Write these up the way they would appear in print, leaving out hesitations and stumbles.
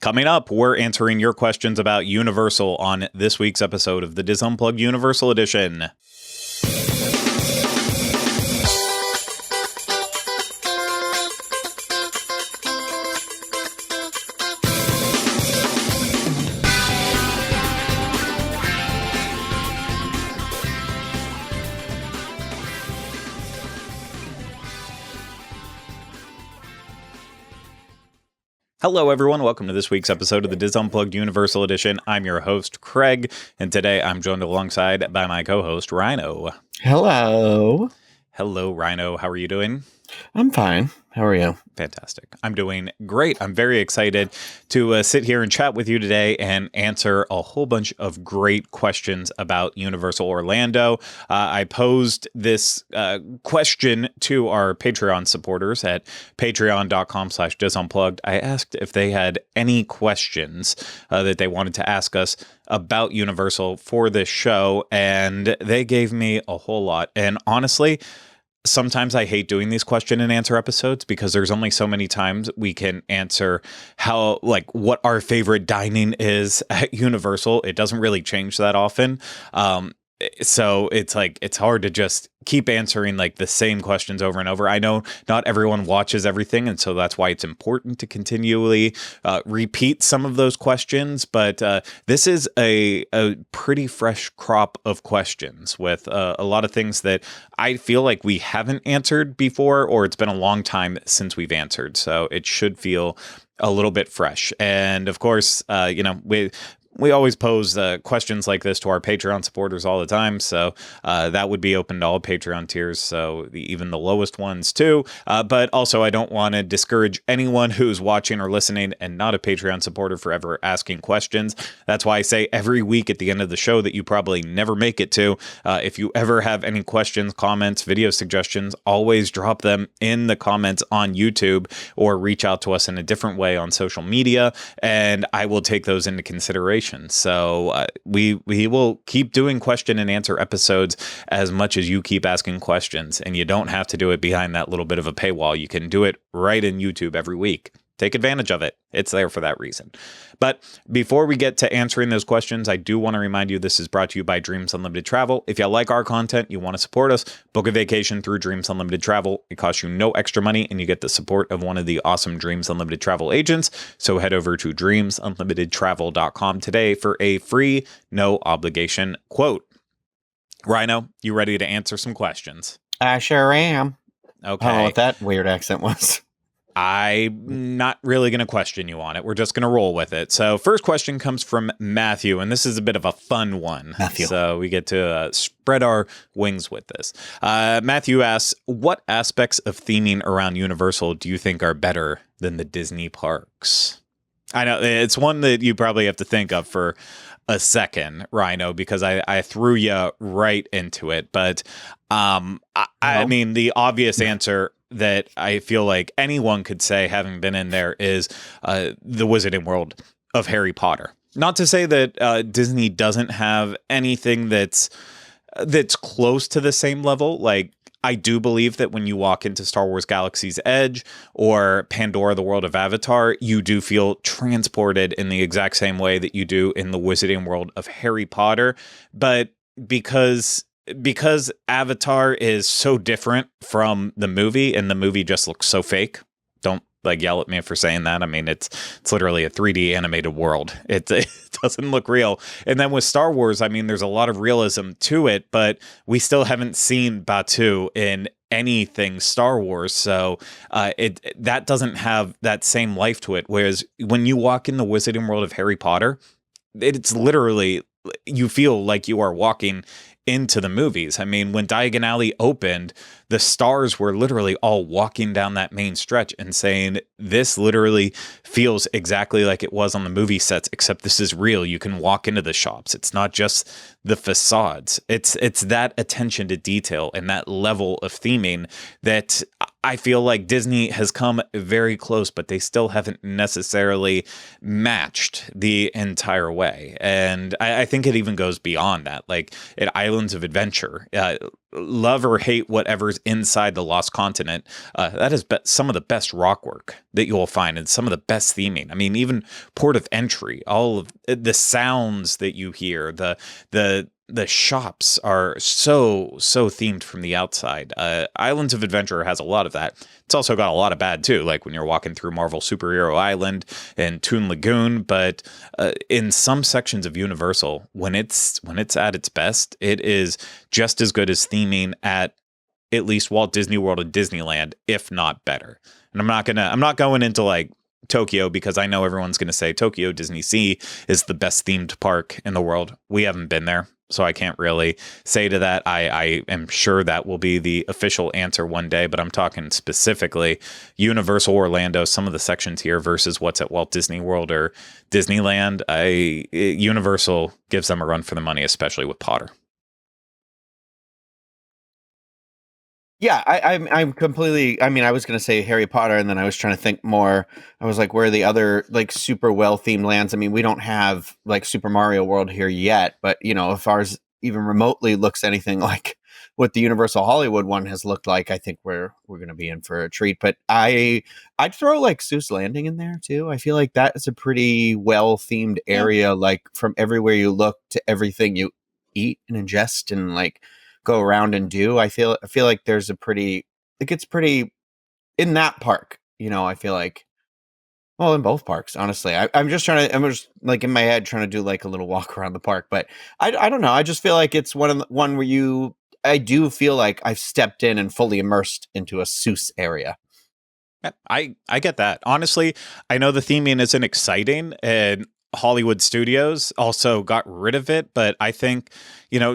Coming up, we're answering your questions about Universal on this week's episode of the DIS Unplugged Universal Edition. Hello, everyone. Welcome to this week's episode of the DIS Unplugged Universal Edition. I'm your host, Craig, and today I'm joined alongside by my co-host, Ryno. Hello. Hello, Ryno. How are you doing? I'm fine. How are you? Fantastic. I'm doing great. I'm very excited to sit here and chat with you today and answer a whole bunch of great questions about Universal Orlando. I posed this question to our Patreon supporters at patreon.com/disunplugged. I asked if they had any questions that they wanted to ask us about Universal for this show, and they gave me a whole lot. And honestly, sometimes I hate doing these question and answer episodes because there's only so many times we can answer what our favorite dining is at Universal. It doesn't really change that often. So it's hard to just keep answering the same questions over and over. I know not everyone watches everything, and so that's why it's important to continually repeat some of those questions. But this is a pretty fresh crop of questions with a lot of things that I feel like we haven't answered before, or it's been a long time since we've answered. So it should feel a little bit fresh. And of course, we always pose questions like this to our Patreon supporters all the time, so that would be open to all Patreon tiers, so even the lowest ones too. But also, I don't want to discourage anyone who's watching or listening and not a Patreon supporter for ever asking questions. That's why I say every week at the end of the show that you probably never make it to. If you ever have any questions, comments, video suggestions, always drop them in the comments on YouTube or reach out to us in a different way on social media, and I will take those into consideration. So we will keep doing question and answer episodes as much as you keep asking questions, and you don't have to do it behind that little bit of a paywall. You can do it right in YouTube every week. Take advantage of it. It's there for that reason. But before we get to answering those questions, I do want to remind you this is brought to you by Dreams Unlimited Travel. If you like our content, you want to support us, book a vacation through Dreams Unlimited Travel. It costs you no extra money, and you get the support of one of the awesome Dreams Unlimited Travel agents. So head over to dreamsunlimitedtravel.com today for a free, no obligation quote. Ryno, you ready to answer some questions? I sure am. Okay. I don't know what that weird accent was. I'm not really going to question you on it. We're just going to roll with it. So first question comes from Matthew, and this is a bit of a fun one. Matthew. So we get to spread our wings with this. Matthew asks, what aspects of theming around Universal do you think are better than the Disney parks? I know it's one that you probably have to think of for a second, Ryno, because I threw you right into it. But I mean, the obvious answer that I feel like anyone could say, having been in there, is the Wizarding World of Harry Potter. Not to say that Disney doesn't have anything that's close to the same level. Like, I do believe that when you walk into Star Wars Galaxy's Edge or Pandora, the World of Avatar, you do feel transported in the exact same way that you do in the Wizarding World of Harry Potter. But because Avatar is so different from the movie, and the movie just looks so fake. Don't yell at me for saying that. I mean, it's literally a 3D animated world. It doesn't look real. And then with Star Wars, I mean, there's a lot of realism to it, but we still haven't seen Batuu in anything Star Wars, so that doesn't have that same life to it. Whereas when you walk in the Wizarding World of Harry Potter, it's literally, you feel like you are walking into the movies. I mean, when Diagon Alley opened, the stars were literally all walking down that main stretch and saying, this literally feels exactly like it was on the movie sets, except this is real. You can walk into the shops. It's not just the facades. It's that attention to detail and that level of theming that I feel like Disney has come very close, but they still haven't necessarily matched the entire way. And I think it even goes beyond that. Like at Islands of Adventure, love or hate whatever's inside the Lost Continent, that is some of the best rock work that you will find and some of the best theming. I mean, even port of entry, all of the sounds that you hear, the shops are so themed from the outside. Islands of Adventure has a lot of that. It's also got a lot of bad too, like when you're walking through Marvel Superhero Island and Toon Lagoon. But in some sections of Universal, when it's at its best, it is just as good as theming at least Walt Disney World and Disneyland, if not better. And I'm not going into like Tokyo, because I know everyone's going to say Tokyo Disney Sea is the best themed park in the world. We haven't been there, so I can't really say to that. I am sure that will be the official answer one day, but I'm talking specifically Universal Orlando, some of the sections here versus what's at Walt Disney World or Disneyland. Universal gives them a run for the money, especially with Potter. Yeah, I'm completely. I mean, I was going to say Harry Potter, and then I was trying to think more. I was like, where are the other like super well themed lands? I mean, we don't have like Super Mario World here yet, but if ours even remotely looks anything like what the Universal Hollywood one has looked like, I think we're going to be in for a treat. But I'd throw like Seuss Landing in there too. I feel like that is a pretty well themed area, like from everywhere you look to everything you eat and ingest and like go around and do. I feel like there's a pretty, like it's pretty in that park, I feel like, well, in both parks, honestly. I'm just like in my head trying to do like a little walk around the park, but I don't know. I just feel like it's one where I do feel like I've stepped in and fully immersed into a Seuss area. I get that. Honestly, I know the theming isn't exciting, and Hollywood Studios also got rid of it, but I think,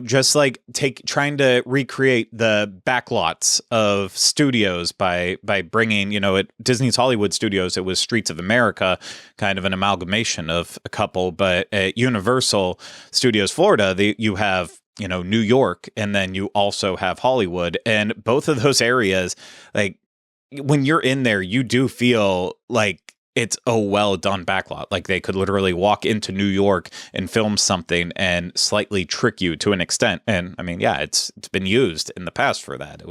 just like trying to recreate the backlots of studios by bringing, at Disney's Hollywood Studios, it was Streets of America, kind of an amalgamation of a couple, but at Universal Studios Florida, you have New York, and then you also have Hollywood, and both of those areas, like when you're in there, you do feel like it's a well done backlot. Like they could literally walk into New York and film something and slightly trick you to an extent. And I mean, yeah, it's been used in the past for that. It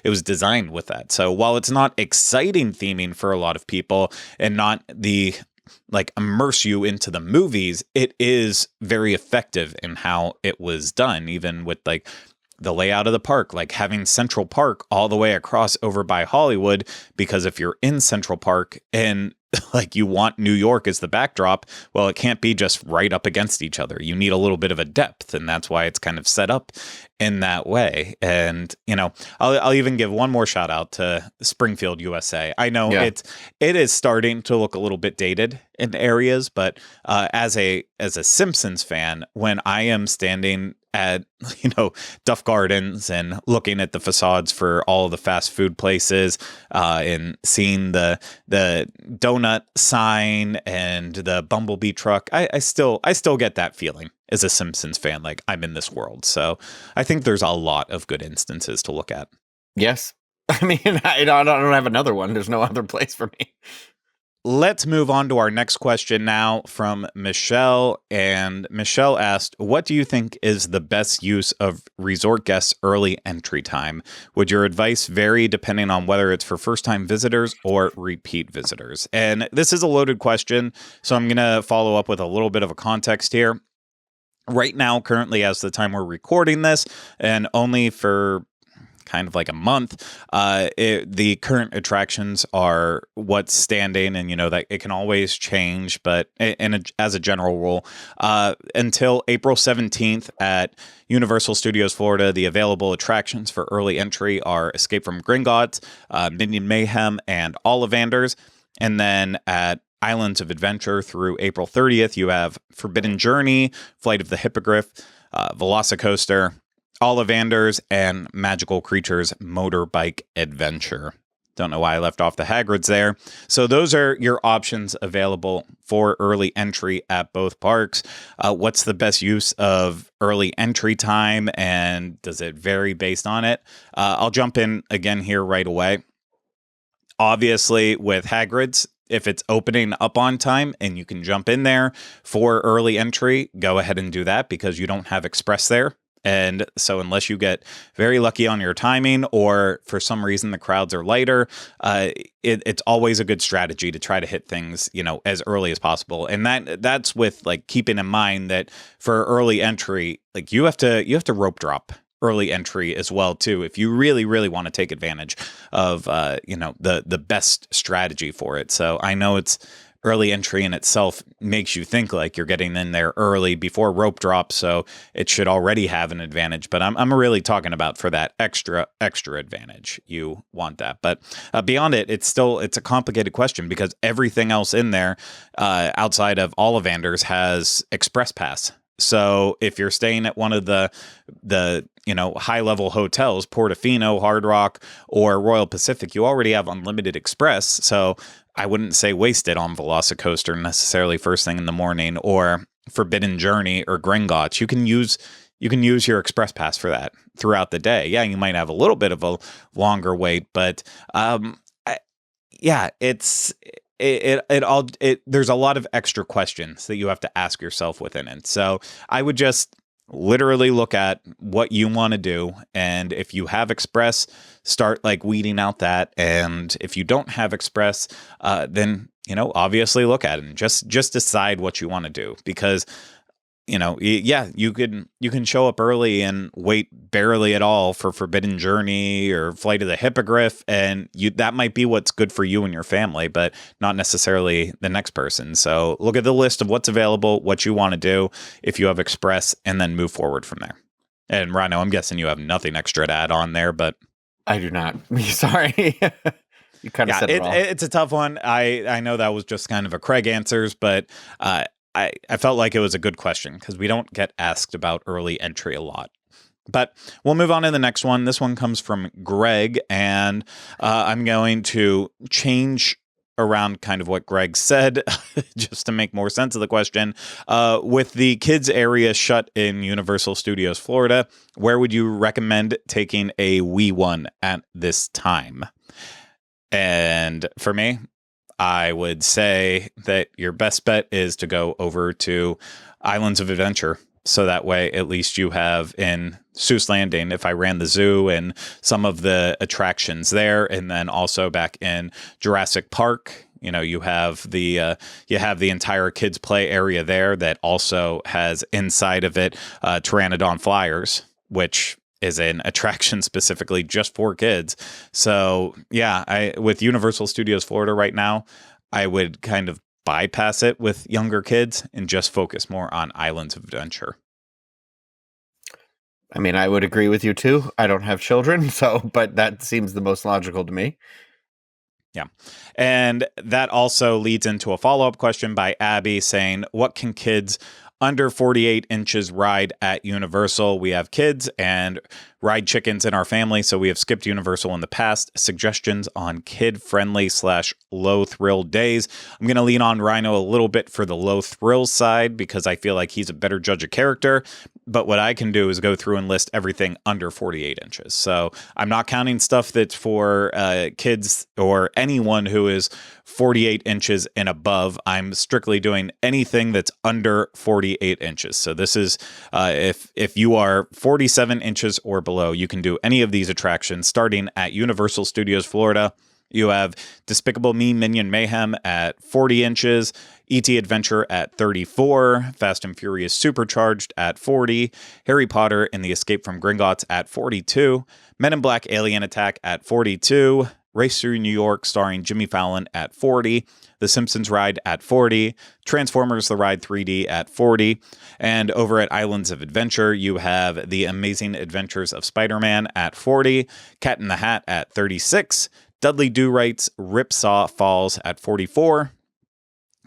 was designed with that. So while it's not exciting theming for a lot of people and not the like immerse you into the movies, it is very effective in how it was done, even with like the layout of the park, like having Central Park all the way across over by Hollywood, because if you're in Central Park and like you want New York as the backdrop, well, it can't be just right up against each other. You need a little bit of a depth, and that's why it's kind of set up in that way. And I'll even give one more shout out to Springfield, USA. I know it is starting to look a little bit dated in areas, but as a Simpsons fan, when I am standing at Duff Gardens and looking at the facades for all the fast food places and seeing the donut sign and the Bumblebee truck, I still get that feeling as a Simpsons fan, like I'm in this world. So I think there's a lot of good instances to look at. Yes. I mean, I don't have another one. There's no other place for me. Let's move on to our next question now from Michelle. And Michelle asked, what do you think is the best use of resort guests' early entry time? Would your advice vary depending on whether it's for first-time visitors or repeat visitors? And this is a loaded question, so I'm going to follow up with a little bit of a context here. Right now, currently, as the time we're recording this, and only for kind of like a month, the current attractions are what's standing, and that it can always change, but as a general rule, until April 17th at Universal Studios Florida, the available attractions for early entry are Escape from Gringotts, Minion Mayhem, and Ollivanders. And then at Islands of Adventure through April 30th, you have Forbidden Journey, Flight of the Hippogriff, Velocicoaster, Ollivanders, and Magical Creatures Motorbike Adventure. Don't know why I left off the Hagrid's there. So those are your options available for early entry at both parks. What's the best use of early entry time, and does it vary based on it? I'll jump in again here right away. Obviously, with Hagrid's, if it's opening up on time and you can jump in there for early entry, go ahead and do that because you don't have Express there. And so unless you get very lucky on your timing or for some reason the crowds are lighter, it's always a good strategy to try to hit things, as early as possible. And that's with like keeping in mind that for early entry, like you have to rope drop early entry as well too, if you really, really want to take advantage of the best strategy for it. So I know it's early entry in itself makes you think like you're getting in there early before rope drop, so it should already have an advantage. But I'm really talking about for that extra advantage, you want that. But beyond it, it's a complicated question because everything else in there outside of Ollivanders has Express Pass. So if you're staying at one of the high level hotels, Portofino, Hard Rock, or Royal Pacific, you already have unlimited Express. So I wouldn't say waste it on Velocicoaster necessarily first thing in the morning, or Forbidden Journey or Gringotts. You can use your Express Pass for that throughout the day. Yeah, you might have a little bit of a longer wait, but there's a lot of extra questions that you have to ask yourself within it. So I would just literally look at what you want to do, and if you have Express, start like weeding out that, and if you don't have Express, then obviously look at it and just decide what you want to do, because you can show up early and wait barely at all for Forbidden Journey or Flight of the Hippogriff, and that might be what's good for you and your family, but not necessarily the next person. So look at the list of what's available, what you want to do if you have Express, and then move forward from there. And Ryno, I'm guessing you have nothing extra to add on there, but I do not. Sorry. You kind of said it all. It's a tough one. I know that was just kind of a Craig answers, but I felt like it was a good question because we don't get asked about early entry a lot. But we'll move on to the next one. This one comes from Greg, and I'm going to change around kind of what Greg said just to make more sense of the question. With the kids area shut in Universal Studios Florida, where would you recommend taking a wee one at this time? And for me, I would say that your best bet is to go over to Islands of Adventure. So that way, at least you have in Seuss Landing, if I ran the zoo and some of the attractions there, and then also back in Jurassic Park, you have the entire kids play area there that also has inside of it Pteranodon Flyers, which is an attraction specifically just for kids. So yeah, with Universal Studios Florida right now, I would kind of bypass it with younger kids and just focus more on Islands of Adventure. I mean, I would agree with you too. I don't have children, but that seems the most logical to me. Yeah. And that also leads into a follow-up question by Abby saying, what can kids under 48 inches ride at Universal? We have kids and ride chickens in our family, so we have skipped Universal in the past. Suggestions on kid-friendly / low-thrill days. I'm going to lean on Ryno a little bit for the low-thrill side because I feel like he's a better judge of character. But what I can do is go through and list everything under 48 inches. So I'm not counting stuff that's for kids or anyone who is 48 inches and above. I'm strictly doing anything that's under 48 inches. So this is if you are 47 inches or below, you can do any of these attractions starting at Universal Studios Florida. You have Despicable Me Minion Mayhem at 40 inches, E.T. Adventure at 34, Fast and Furious Supercharged at 40, Harry Potter and the Escape from Gringotts at 42, Men in Black Alien Attack at 42, Race Through New York starring Jimmy Fallon at 40, The Simpsons Ride at 40, Transformers The Ride 3D at 40, and over at Islands of Adventure, you have The Amazing Adventures of SpiderMan at 40, Cat in the Hat at 36, Dudley Do-Right's Ripsaw Falls at 44,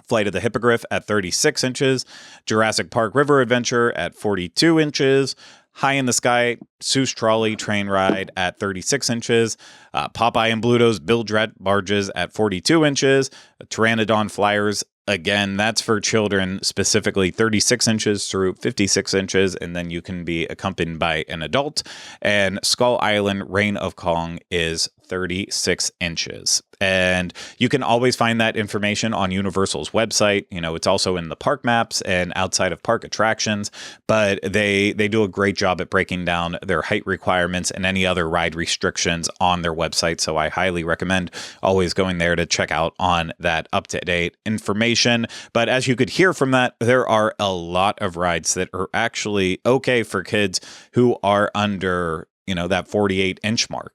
Flight of the Hippogriff at 36 inches, Jurassic Park River Adventure at 42 inches, High in the Sky Seuss Trolley Train Ride at 36 inches, Popeye and Bluto's Bilge Barges at 42 inches, Pteranodon Flyers, again, that's for children, specifically 36 inches through 56 inches, and then you can be accompanied by an adult, and Skull Island Reign of Kong is 36 inches. And you can always find that information on Universal's website. You know, it's also in the park maps and outside of park attractions, but they do a great job at breaking down their height requirements and any other ride restrictions on their website. So I highly recommend always going there to check out on that up-to-date information. But as you could hear from that, there are a lot of rides that are actually okay for kids who are under, you know, that 48-inch mark.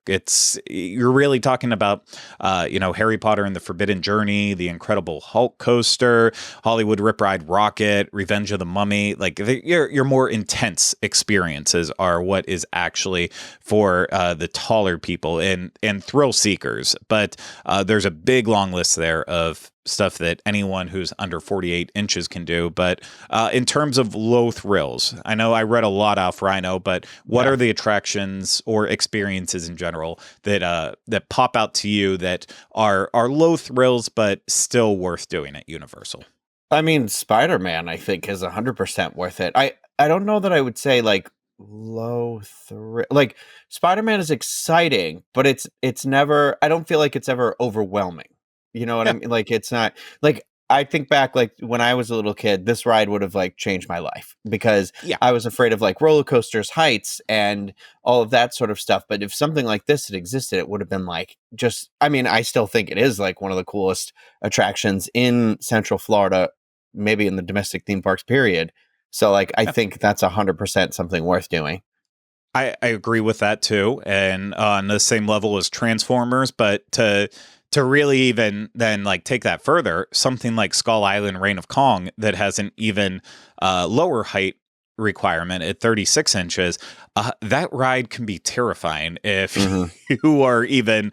You're really talking about, Harry Potter and the Forbidden Journey, the Incredible Hulk coaster, Hollywood Rip Ride Rocket, Revenge of the Mummy. Like your more intense experiences are what is actually for the taller people and thrill seekers. But there's a big long list there of stuff that anyone who's under 48 inches can do. But in terms of low thrills, I know I read a lot off Ryno, but what are the attractions or experiences in general that pop out to you that are low thrills but still worth doing at Universal? I mean, SpiderMan, I think, is 100% worth it. I don't know that I would say like low thrill. Like Spider-Man is exciting, but it's never. I don't feel like it's ever overwhelming. You know what I mean? Like it's not like I think back like when I was a little kid, this ride would have like changed my life because I was afraid of like roller coasters, heights, and all of that sort of stuff. But if something like this had existed, it would have been like just. I mean, I still think it is like one of the coolest attractions in Central Florida, maybe in the domestic theme parks period. So like I think that's 100% something worth doing. I agree with that too, and on the same level as Transformers, but to really even then like take that further, something like Skull Island Reign of Kong that has an even lower height requirement at 36 inches, that ride can be terrifying if you are even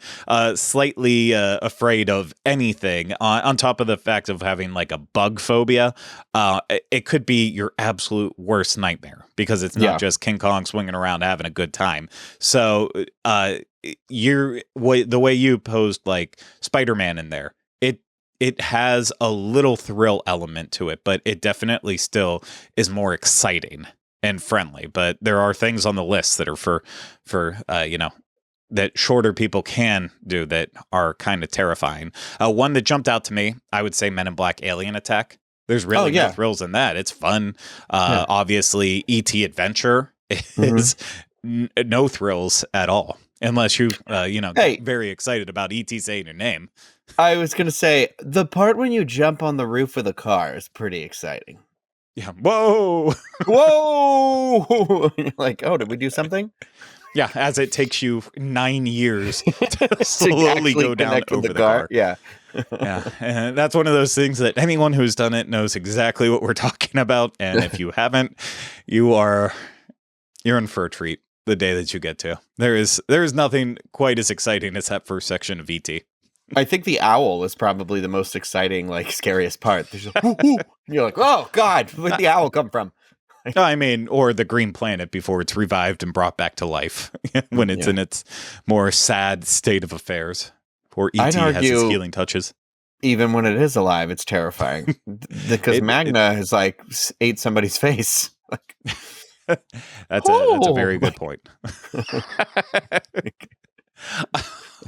slightly afraid of anything. On top of the fact of having like a bug phobia, it could be your absolute worst nightmare because it's not just King Kong swinging around having a good time. So the way you posed like Spider-Man in there, it has a little thrill element to it, but it definitely still is more exciting and friendly. But there are things on the list that are for that shorter people can do that are kind of terrifying. One that jumped out to me, I would say Men in Black Alien Attack. There's really no thrills in that. It's fun. Obviously, E.T. Adventure is no thrills at all. Unless you, get very excited about E.T. saying your name. I was going to say, the part when you jump on the roof of the car is pretty exciting. Yeah. Whoa! Whoa! Like, oh, did we do something? Yeah, as it takes you 9 years to slowly go down over the car. Yeah. Yeah. And that's one of those things that anyone who's done it knows exactly what we're talking about. And if you haven't, you're in for a treat the day that you get to. There is nothing quite as exciting as that first section of E.T. I think the owl is probably the most exciting, like, scariest part. There's a whoo, whoo. You're like, oh, God, where'd the owl come from? I mean, or the Green Planet before it's revived and brought back to life when it's in its more sad state of affairs. Poor E.T. has its healing touches. Even when it is alive, it's terrifying. Because Magna has, like, ate somebody's face. That's a very good point.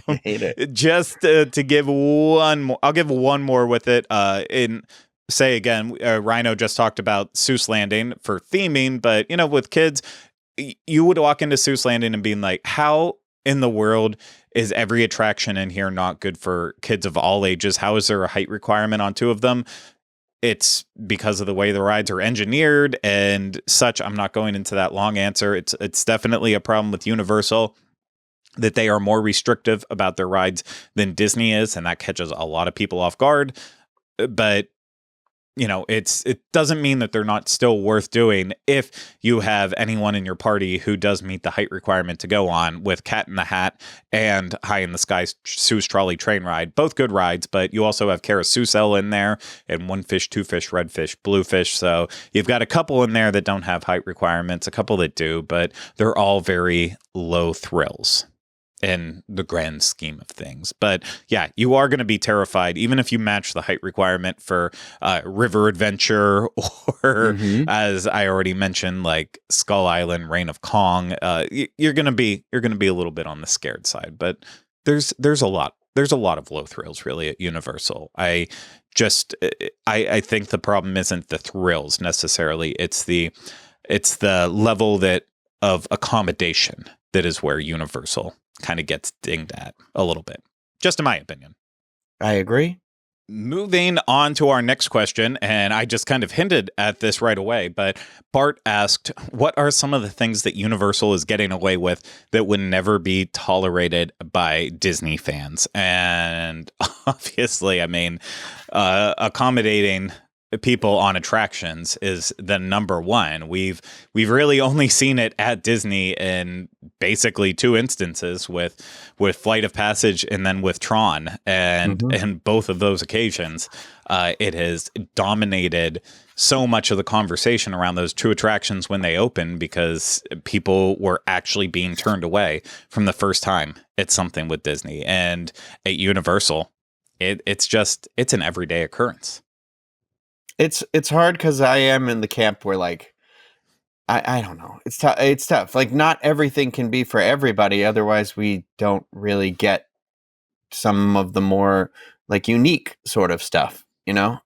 I hate it. Just to give one more, I'll give one more with it. Say again, Ryno just talked about Seuss Landing for theming, but with kids, you would walk into Seuss Landing and being like, how in the world is every attraction in here not good for kids of all ages? How is there a height requirement on two of them? It's because of the way the rides are engineered and such. I'm not going into that long answer. It's definitely a problem with Universal that they are more restrictive about their rides than Disney is, and that catches a lot of people off guard. But it doesn't mean that they're not still worth doing if you have anyone in your party who does meet the height requirement to go on with Cat in the Hat and High in the Sky Seuss Trolley Train Ride. Both good rides, but you also have Carousel in there and One Fish, Two Fish, Red Fish, Blue Fish. So you've got a couple in there that don't have height requirements, a couple that do, but they're all very low thrills in the grand scheme of things. But yeah, you are going to be terrified, even if you match the height requirement for River Adventure or, as I already mentioned, like Skull Island, Reign of Kong. You're going to be a little bit on the scared side, but There's a lot. There's a lot of low thrills really at Universal. I think the problem isn't the thrills necessarily. It's the level that of accommodation that is where Universal kind of gets dinged at a little bit. Just in my opinion. I agree. Moving on to our next question, and I just kind of hinted at this right away, but Bart asked, what are some of the things that Universal is getting away with that would never be tolerated by Disney fans? And obviously, I mean, accommodating people on attractions is the number one. We've really only seen it at Disney in basically two instances with Flight of Passage and then with Tron, and in both of those occasions, it has dominated so much of the conversation around those two attractions when they opened because people were actually being turned away from the first time it's something with Disney. And at Universal, it's an everyday occurrence. It's hard because I am in the camp where like I don't know. It's tough. It's tough. Like not everything can be for everybody. Otherwise, we don't really get some of the more like unique sort of stuff. You know,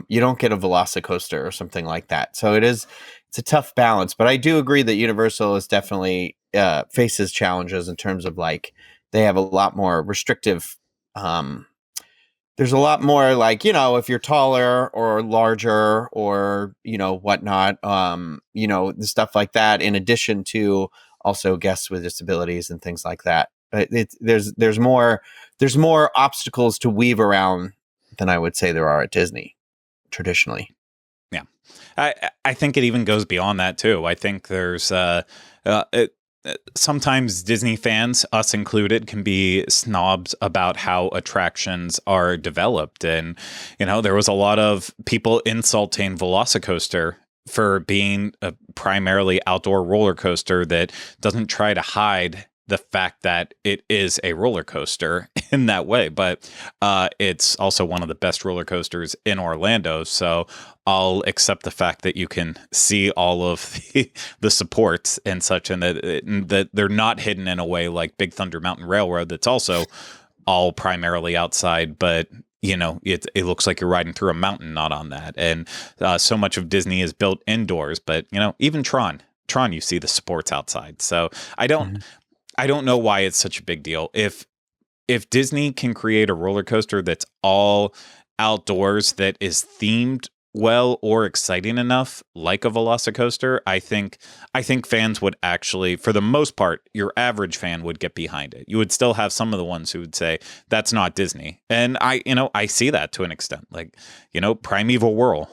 you don't get a Velocicoaster or something like that. So it's a tough balance. But I do agree that Universal is definitely faces challenges in terms of like they have a lot more restrictive. There's a lot more like, you know, if you're taller or larger or, you know, whatnot, you know, stuff like that, in addition to also guests with disabilities and things like that. There's more obstacles to weave around than I would say there are at Disney traditionally. Yeah. I think it even goes beyond that too. I think there's sometimes Disney fans, us included, can be snobs about how attractions are developed. And, you know, there was a lot of people insulting Velocicoaster for being a primarily outdoor roller coaster that doesn't try to hide the fact that it is a roller coaster in that way. But it's also one of the best roller coasters in Orlando. So I'll accept the fact that you can see all of the supports and such, and that they're not hidden in a way like Big Thunder Mountain Railroad that's also all primarily outside, but you know, it looks like you're riding through a mountain, not on that. And so much of Disney is built indoors, but you know, even Tron, you see the supports outside. So I don't know why it's such a big deal. If Disney can create a roller coaster that's all outdoors that is themed well or exciting enough, like a Velocicoaster, I think fans would actually, for the most part, your average fan would get behind it. You would still have some of the ones who would say that's not Disney, and I see that to an extent. Like, you know, Primeval Whirl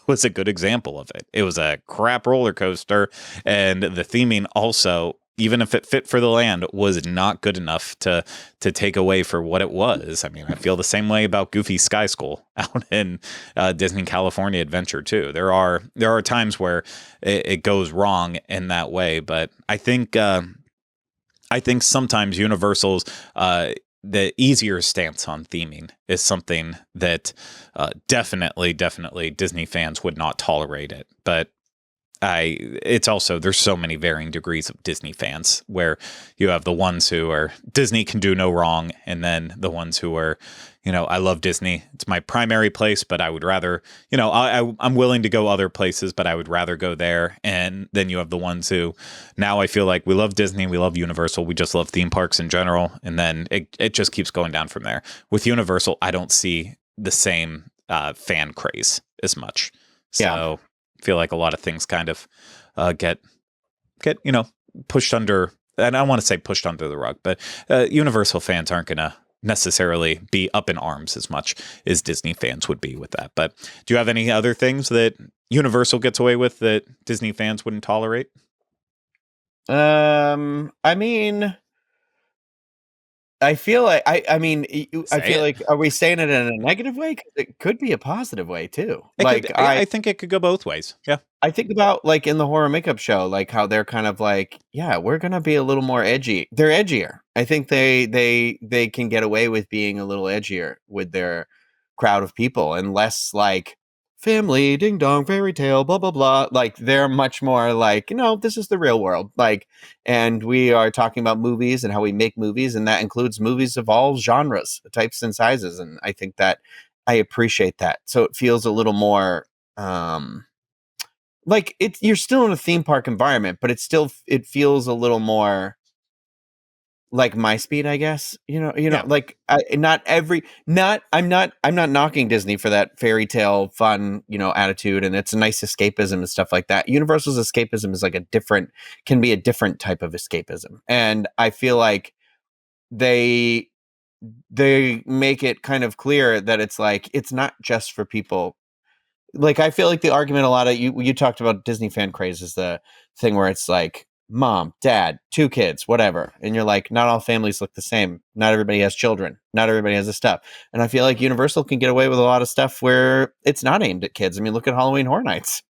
was a good example of it. It was a crap roller coaster, and the theming also, even if it fit for the land, was not good enough to take away for what it was. I mean, I feel the same way about Goofy Sky School out in Disney California Adventure too. There are times where it goes wrong in that way, but I think sometimes Universal's the easier stance on theming is something that definitely Disney fans would not tolerate it, but it's also, there's so many varying degrees of Disney fans where you have the ones who are Disney can do no wrong, and then the ones who are, you know, I love Disney, it's my primary place, but I would rather, you know, I'm willing to go other places, but I would rather go there. And then you have the ones who now I feel like we love Disney, we love Universal, we just love theme parks in general, and then it just keeps going down from there. With Universal, I don't see the same fan craze as much. So feel like a lot of things kind of get you know, pushed under, and I want to say pushed under the rug, but Universal fans aren't going to necessarily be up in arms as much as Disney fans would be with that. But do you have any other things that Universal gets away with that Disney fans wouldn't tolerate? I mean, I feel like I mean, I feel like, are we saying it in a negative way? 'Cause it could be a positive way too. I think it could go both ways. Yeah. I think about like in the horror makeup show, like how they're kind of like, yeah, we're gonna be a little more edgy. They're edgier. I think they can get away with being a little edgier with their crowd of people and less like family, ding dong, fairy tale, blah blah blah. Like they're much more like, this is the real world. Like, and we are talking about movies and how we make movies, and that includes movies of all genres, types, and sizes. And I think that I appreciate that. So it feels a little more like you're still in a theme park environment, but it feels a little more like my speed, I guess. Yeah. Like I'm not knocking Disney for that fairy tale fun, attitude, and it's a nice escapism and stuff like that. Universal's escapism is like can be a different type of escapism, and I feel like they make it kind of clear that it's like it's not just for people. Like I feel like the argument a lot of you talked about Disney fan craze is the thing where it's like mom, dad, 2 kids, whatever, and you're like, not all families look the same. Not everybody has children. Not everybody has this stuff. And I feel like Universal can get away with a lot of stuff where it's not aimed at kids. I mean, look at Halloween Horror Nights.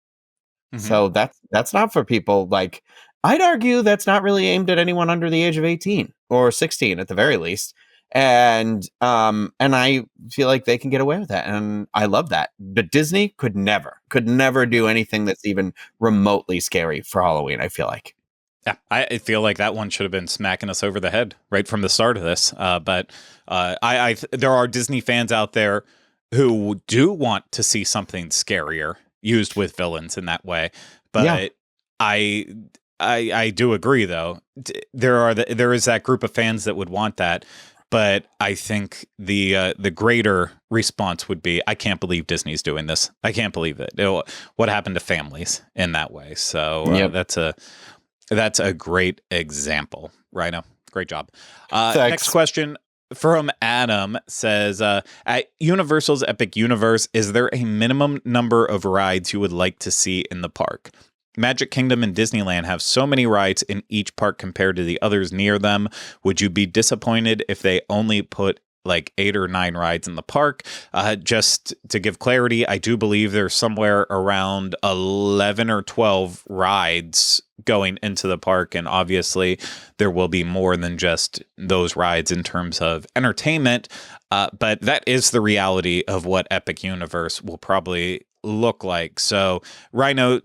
Mhm. So that's not for people. Like I'd argue that's not really aimed at anyone under the age of 18 or 16 at the very least. And I feel like they can get away with that, and I love that. But Disney could never do anything that's even remotely scary for Halloween, I feel like. Yeah, I feel like that one should have been smacking us over the head right from the start of this. But there are Disney fans out there who do want to see something scarier used with villains in that way. But Yeah. I do agree, though. There is that group of fans that would want that. But I think the greater response would be, I can't believe Disney's doing this. I can't believe it. What happened to families in that way? So Yep. that's a great example, Ryno. Great job. Thanks. Next question from Adam says, at Universal's Epic Universe, is there a minimum number of rides you would like to see in the park? Magic Kingdom and Disneyland have so many rides in each park compared to the others near them. Would you be disappointed if they only put like 8 or 9 rides in the park? Just to give clarity, I do believe there's somewhere around 11 or 12 rides going into the park, and obviously there will be more than just those rides in terms of entertainment, but that is the reality of what Epic Universe will probably look like. So, Ryno,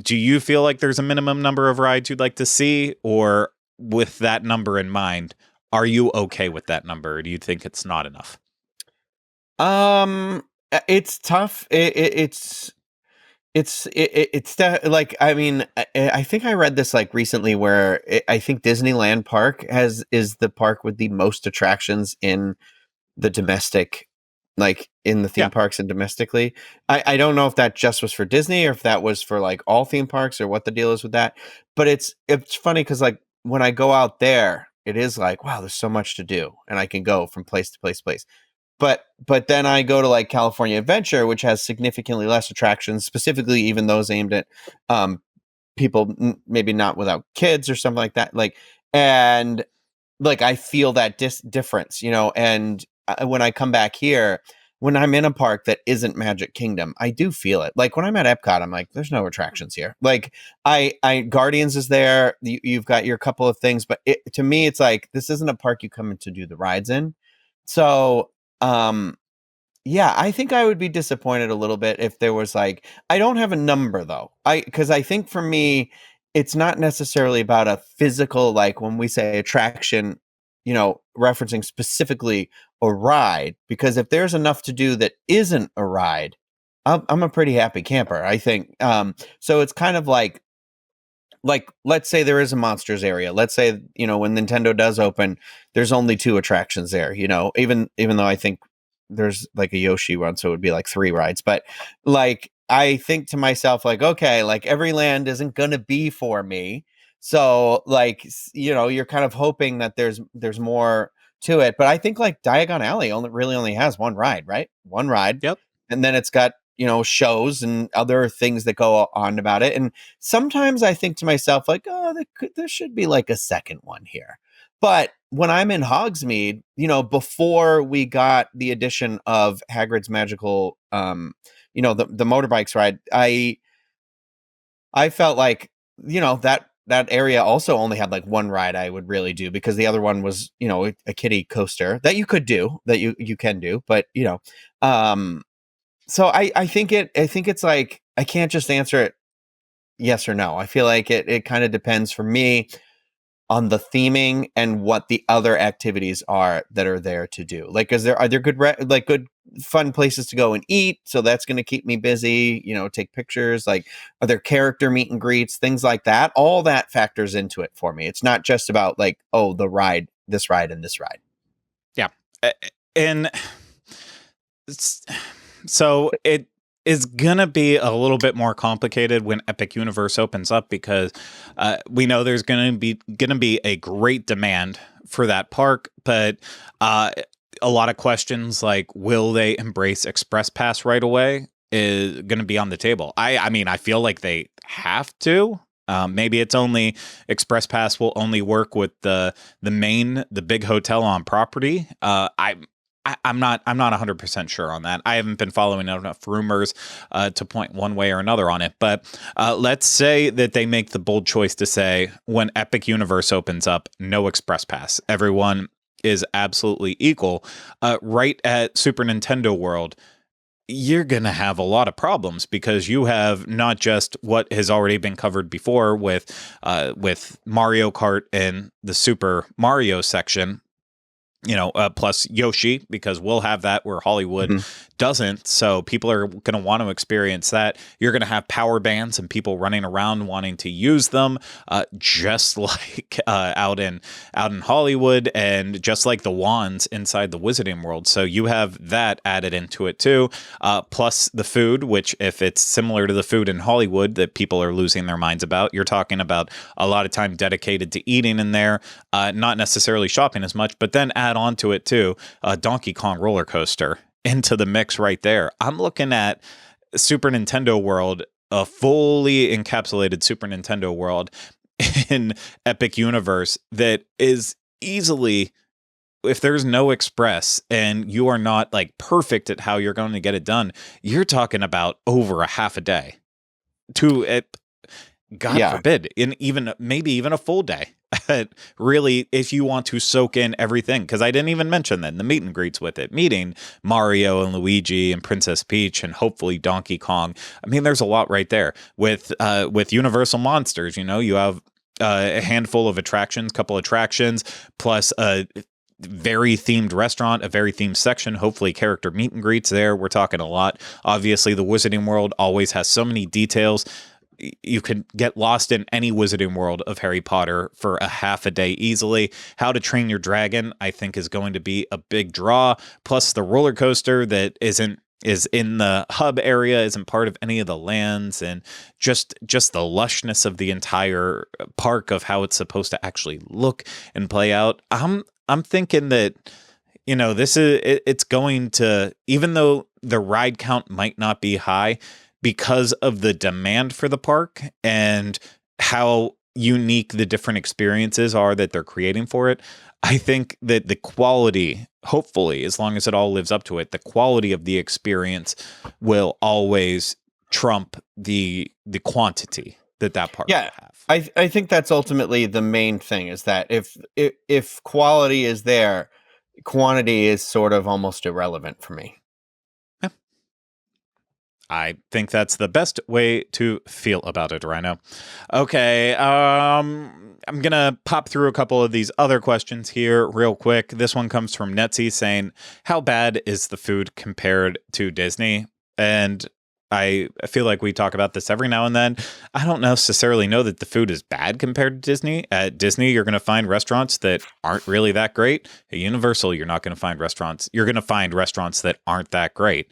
do you feel like there's a minimum number of rides you'd like to see, or with that number in mind, are you okay with that number, or do you think it's not enough? It's tough. Like, I mean, I think I read this like recently where I think Disneyland Park is the park with the most attractions in the domestic, like in the theme parks and domestically. I don't know if that just was for Disney or if that was for like all theme parks or what the deal is with that. But it's funny because like when I go out there, it is like, wow, there's so much to do, and I can go from place to place to place. But then I go to like California Adventure, which has significantly less attractions, specifically even those aimed at people maybe not without kids or something like that. Like, and like I feel that difference, and when I come back here, when I'm in a park that isn't Magic Kingdom, I do feel it. Like when I'm at Epcot, I'm like, there's no attractions here. Like I Guardians is there. You've got your couple of things, but to me, it's like, this isn't a park you come in to do the rides in. So, yeah, I think I would be disappointed a little bit if there was like, I don't have a number though. Because I think for me, it's not necessarily about a physical, like when we say attraction, referencing specifically a ride, because if there's enough to do that isn't a ride, I'm a pretty happy camper, I think. So it's kind of like let's say there is a monsters area. Let's say, when Nintendo does open, there's only 2 attractions there, even though I think there's like a Yoshi one, so it would be like 3 rides. But like, I think to myself, like, okay, like every land isn't going to be for me. So like, you're kind of hoping that there's more to it. But I think like Diagon Alley only has 1 ride, right? 1 ride. Yep. And then it's got, shows and other things that go on about it. And sometimes I think to myself, like, oh, there should be like a second one here. But when I'm in Hogsmeade, before we got the addition of Hagrid's Magical, the motorbikes ride, I felt like, that area also only had like 1 ride I would really do, because the other one was, a kiddie coaster that you could do, that you can do. But, So I think it's like, I can't just answer it yes or no. I feel like it kind of depends for me on the theming and what the other activities are that are there to do. Like, are there good good fun places to go and eat? So that's going to keep me busy. Take pictures. Like, are there character meet and greets, things like that? All that factors into it for me. It's not just about like, oh, the ride, this ride, and this ride. Yeah, and so it is gonna be a little bit more complicated when Epic Universe opens up, because we know there's gonna be a great demand for that park, but a lot of questions like, will they embrace Express Pass right away, is going to be on the table. I mean, I feel like they have to. Maybe it's only Express Pass will only work with the big hotel on property. I'm not 100% sure on that. I haven't been following enough rumors to point one way or another on it. But let's say that they make the bold choice to say, when Epic Universe opens up, no Express Pass. Everyone is absolutely equal. Right at Super Nintendo World, you're going to have a lot of problems, because you have not just what has already been covered before with Mario Kart and the Super Mario section, plus Yoshi, because we'll have that where Hollywood doesn't. So people are going to want to experience that. You're going to have power bands and people running around wanting to use them, just like out in Hollywood, and just like the wands inside the Wizarding World. So you have that added into it too. Plus the food, which, if it's similar to the food in Hollywood that people are losing their minds about, you're talking about a lot of time dedicated to eating in there, not necessarily shopping as much. But then add onto it too a Donkey Kong roller coaster into the mix right there. I'm looking at Super Nintendo World, a fully encapsulated Super Nintendo World in Epic Universe that is easily, if there's no Express and you are not like perfect at how you're going to get it done, you're talking about over a half a day to it. God forbid, maybe even a full day. Really, if you want to soak in everything, because I didn't even mention then the meet and greets with it, meeting Mario and Luigi and Princess Peach and hopefully Donkey Kong. I mean, there's a lot right there with Universal Monsters. You have a handful of attractions, couple attractions, plus a very themed restaurant, a very themed section, hopefully character meet and greets there. We're talking a lot. Obviously, the Wizarding World always has so many details. You could get lost in any Wizarding World of Harry Potter for a half a day easily. How to Train Your Dragon, I think, is going to be a big draw. Plus the roller coaster that is in the hub area, isn't part of any of the lands, and just the lushness of the entire park, of how it's supposed to actually look and play out. I'm thinking that, it's going to, even though the ride count might not be high, because of the demand for the park and how unique the different experiences are that they're creating for it, I think that the quality, hopefully, as long as it all lives up to it, the quality of the experience will always trump the quantity that park will have. I think that's ultimately the main thing, is that if quality is there, quantity is sort of almost irrelevant for me. I think that's the best way to feel about it, Ryno. Okay, I'm going to pop through a couple of these other questions here real quick. This one comes from Netsy saying, how bad is the food compared to Disney? And I feel like we talk about this every now and then. I don't necessarily know that the food is bad compared to Disney. At Disney, you're going to find restaurants that aren't really that great. At Universal, you're not going to find restaurants. You're going to find restaurants that aren't that great.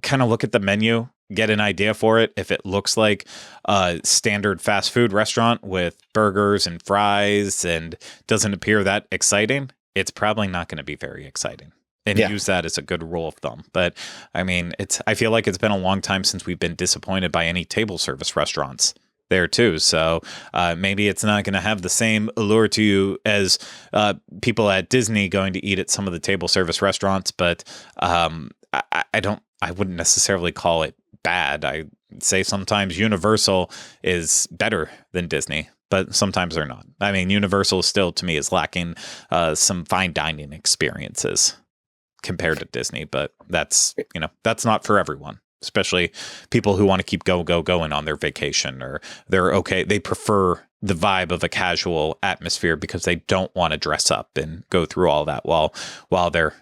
Kind of look at the menu, get an idea for it. If it looks like a standard fast food restaurant with burgers and fries and doesn't appear that exciting, it's probably not going to be very exciting. And use that as a good rule of thumb. But I mean, I feel like it's been a long time since we've been disappointed by any table service restaurants there too. So maybe it's not going to have the same allure to you as people at Disney going to eat at some of the table service restaurants. But I wouldn't necessarily call it bad. I say sometimes Universal is better than Disney, but sometimes they're not. I mean, Universal still, to me, is lacking some fine dining experiences. compared to Disney, but that's not for everyone, especially people who want to keep going on their vacation, or they prefer the vibe of a casual atmosphere because they don't want to dress up and go through all that while they're,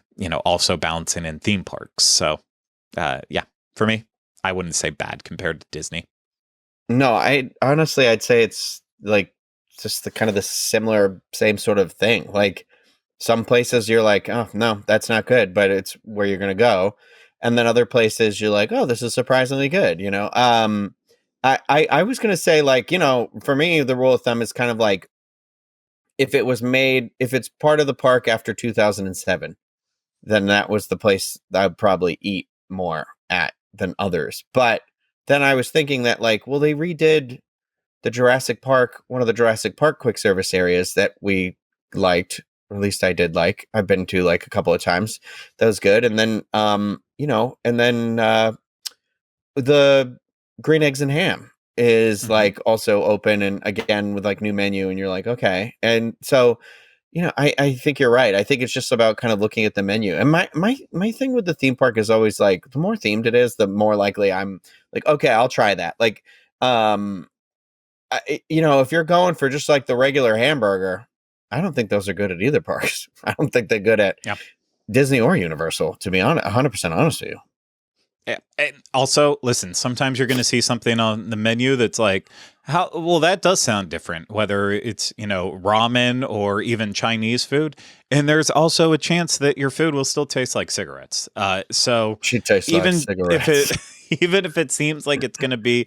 also balancing in theme parks. So, for me, I wouldn't say bad compared to Disney. No, I'd say it's like just the kind of the similar, same sort of thing. Like some places you're like, oh no, that's not good, but it's where you're going to go. And then other places you're like, oh, this is surprisingly good. I was going to say, like, for me, the rule of thumb is kind of like, if it's part of the park after 2007, then that was the place that I'd probably eat more at than others. But then I was thinking that, like, well, they redid one of the Jurassic Park quick service areas that we liked, or at least I did like. I've been to like a couple of times. That was good. And then, the Green Eggs and Ham is like also open, and again with like new menu, and you're like, okay. And so, I think you're right. I think it's just about kind of looking at the menu. And my thing with the theme park is always like, the more themed it is, the more likely I'm like, okay, I'll try that. Like, if you're going for just like the regular hamburger, I don't think those are good at either parks. I don't think they're good at Disney or Universal, to be honest, 100% honest with you. Yeah. And also, listen, sometimes you're going to see something on the menu that's like, that does sound different, whether it's, ramen or even Chinese food. And there's also a chance that your food will still taste like cigarettes. So she tastes like cigarettes. Even if it seems like it's going to be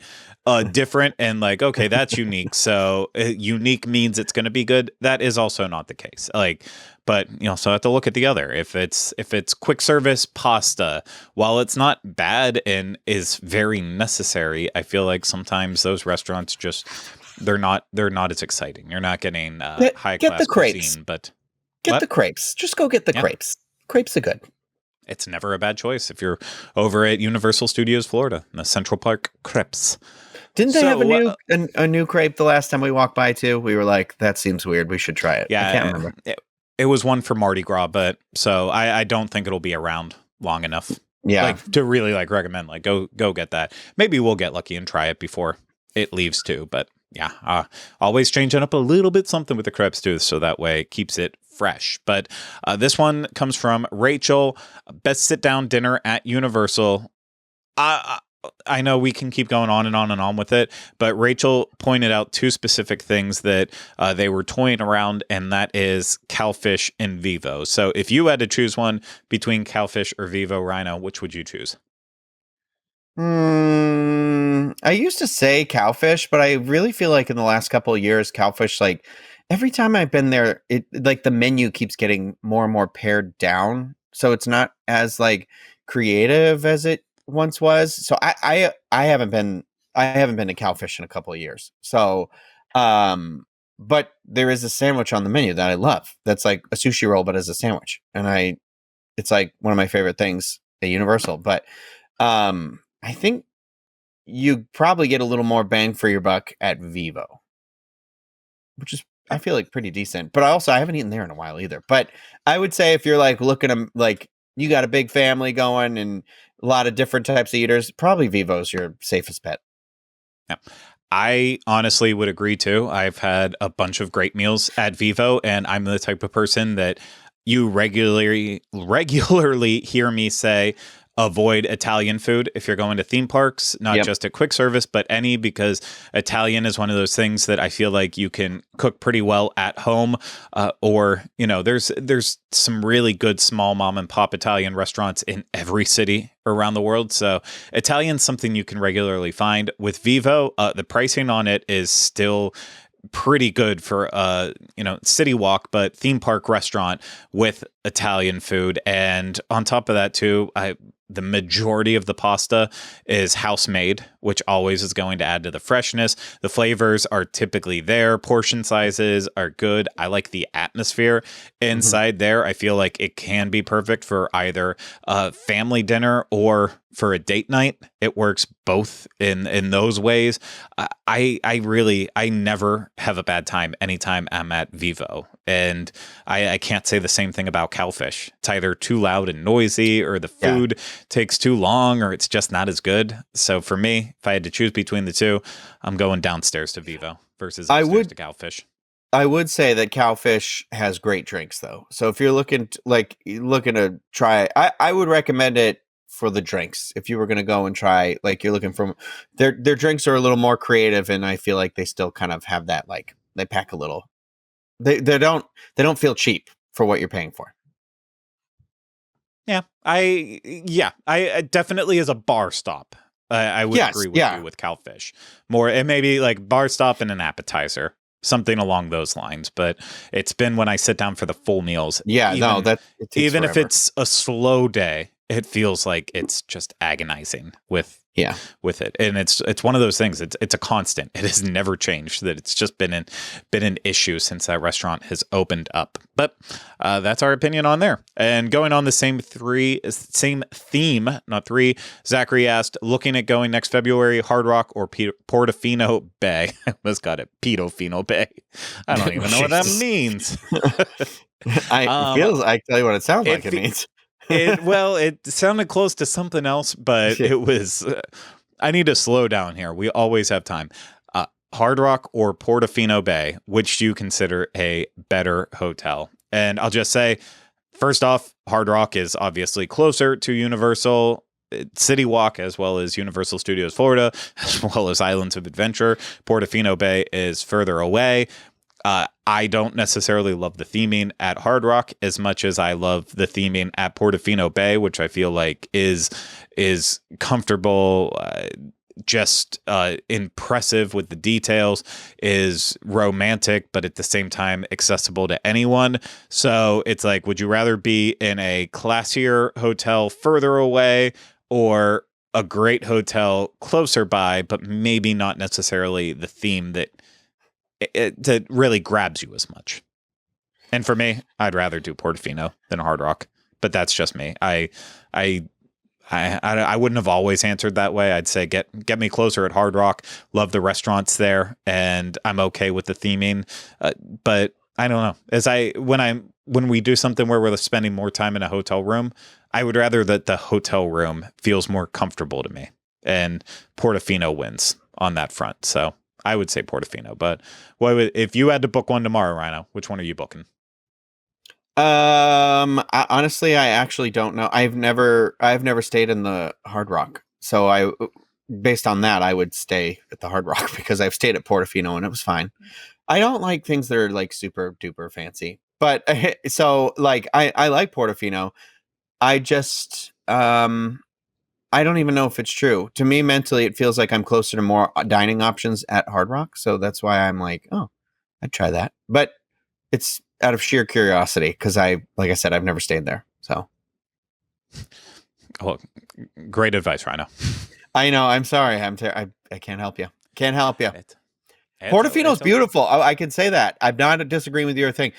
different and like, okay, that's unique. So unique means it's going to be good. That is also not the case. Like, but so I have to look at the other. If it's quick service pasta, while it's not bad and is very necessary, I feel like sometimes those restaurants they're not as exciting. You're not getting high class cuisine, but get the crepes. Just go get the crepes. Crepes are good. It's never a bad choice if you're over at Universal Studios Florida, the Central Park crepes. Didn't they have a new crepe the last time we walked by too? We were like, that seems weird. We should try it. Yeah, I can't remember. It was one for Mardi Gras, but so I don't think it'll be around long enough. Yeah, like to really like recommend like go get that. Maybe we'll get lucky and try it before it leaves too. But yeah, always changing up a little bit something with the crepes too, so that way it keeps it fresh. But this one comes from Rachel. Best sit down dinner at Universal. I know we can keep going on and on and on with it, but Rachel pointed out two specific things that they were toying around, and that is Cowfish and Vivo. So if you had to choose one between Cowfish or Vivo, Ryno, which would you choose? I used to say Cowfish, but I really feel like in the last couple of years, Cowfish, like every time I've been there, it like the menu keeps getting more and more pared down, so it's not as like creative as it once was. So I haven't been to Cowfish in a couple of years. So, but there is a sandwich on the menu that I love. That's like a sushi roll, but as a sandwich, and it's like one of my favorite things at Universal. But I think you probably get a little more bang for your buck at Vivo, which is, I feel like, pretty decent. But I haven't eaten there in a while either. But I would say if you're like looking at like you got a big family going and a lot of different types of eaters, probably Vivo's your safest bet. Yeah. I honestly would agree too. I've had a bunch of great meals at Vivo, and I'm the type of person that you regularly hear me say, avoid Italian food if you're going to theme parks, not just at quick service, but any, because Italian is one of those things that I feel like you can cook pretty well at home. Or, there's some really good small mom and pop Italian restaurants in every city around the world. So Italian's something you can regularly find. With Vivo, the pricing on it is still pretty good for city walk, but theme park restaurant with Italian food. And on top of that too, the majority of the pasta is house made, which always is going to add to the freshness. The flavors are typically there. Portion sizes are good. I like the atmosphere inside there. I feel like it can be perfect for either a family dinner or for a date night. It works both in those ways. I never have a bad time anytime I'm at Vivo. And I can't say the same thing about Cowfish. It's either too loud and noisy, or the food takes too long, or it's just not as good. So for me, if I had to choose between the two, I'm going downstairs to Vivo versus upstairs to Cowfish. I would say that Cowfish has great drinks, though. So if you're looking to try, I would recommend it for the drinks. If you were going to go and try, like, you're looking for their drinks are a little more creative, and I feel like they still kind of have that, like, they pack a little. They don't feel cheap for what you're paying for. Yeah, I definitely as a bar stop. I would agree with you with Cowfish. More, it may be like bar stop and an appetizer. Something along those lines, but it's been when I sit down for the full meals. Yeah, even if it's a slow day, it feels like it's just agonizing with it, and it's one of those things. It's a constant. It has never changed. That it's just been an issue since that restaurant has opened up. But that's our opinion on there. And going on the same theme, not three. Zachary asked, looking at going next February, Hard Rock or Portofino Bay. I almost got it, Pedofino Bay. I don't even know what that means. I tell you what it sounds like it means. It sounded close to something else, but it was. I need to slow down here. We always have time. Hard Rock or Portofino Bay, which do you consider a better hotel? And I'll just say, first off, Hard Rock is obviously closer to Universal City Walk, as well as Universal Studios Florida, as well as Islands of Adventure. Portofino Bay is further away. I don't necessarily love the theming at Hard Rock as much as I love the theming at Portofino Bay, which I feel like is comfortable, just impressive with the details, is romantic, but at the same time accessible to anyone. So it's like, would you rather be in a classier hotel further away, or a great hotel closer by, but maybe not necessarily the theme that really grabs you as much? And for me, I'd rather do Portofino than Hard Rock, but that's just me. I wouldn't have always answered that way. I'd say get me closer at Hard Rock. Love the restaurants there, and I'm okay with the theming. But I don't know. When we do something where we're spending more time in a hotel room, I would rather that the hotel room feels more comfortable to me, and Portofino wins on that front. So I would say Portofino, but if you had to book one tomorrow, Ryno, which one are you booking? Honestly, I actually don't know. I've never stayed in the Hard Rock, so based on that, I would stay at the Hard Rock because I've stayed at Portofino and it was fine. I don't like things that are like super duper fancy, but so like I like Portofino. I just I don't even know if it's true. To me, mentally, it feels like I'm closer to more dining options at Hard Rock. So that's why I'm like, oh, I'd try that. But it's out of sheer curiosity because like I said, I've never stayed there. So, well, great advice, Ryno. I know. I'm sorry. I can't help you. Can't help you. Portofino's beautiful. I can say that. I'm not disagreeing with your thing.